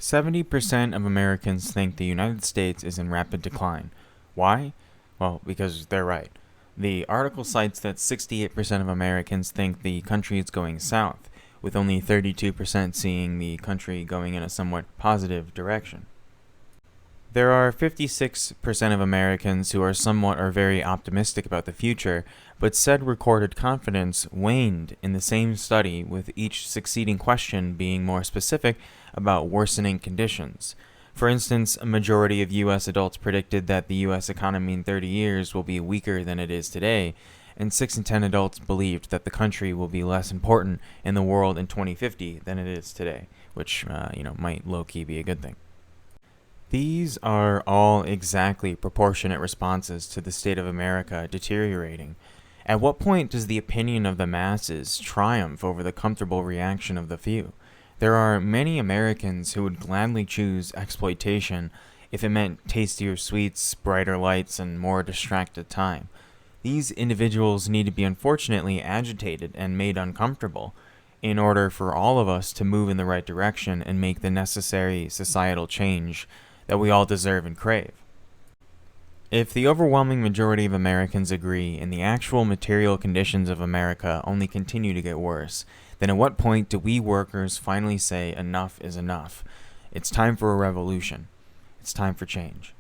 70% of Americans think the United States is in rapid decline. Why? Well, because they're right. The article cites that 68% of Americans think the country is going south, with only 32% seeing the country going in a somewhat positive direction. There are 56% of Americans who are somewhat or very optimistic about the future, but said recorded confidence waned in the same study, with each succeeding question being more specific about worsening conditions. For instance, a majority of U.S. adults predicted that the U.S. economy in 30 years will be weaker than it is today, and 6 in 10 adults believed that the country will be less important in the world in 2050 than it is today, which, might low-key be a good thing. These are all exactly proportionate responses to the state of America deteriorating. At what point does the opinion of the masses triumph over the comfortable reaction of the few? There are many Americans who would gladly choose exploitation if it meant tastier sweets, brighter lights, and more distracted time. These individuals need to be unfortunately agitated and made uncomfortable in order for all of us to move in the right direction and make the necessary societal change that we all deserve and crave. If the overwhelming majority of Americans agree and the actual material conditions of America only continue to get worse, then at what point do we workers finally say enough is enough? It's time for a revolution. It's time for change.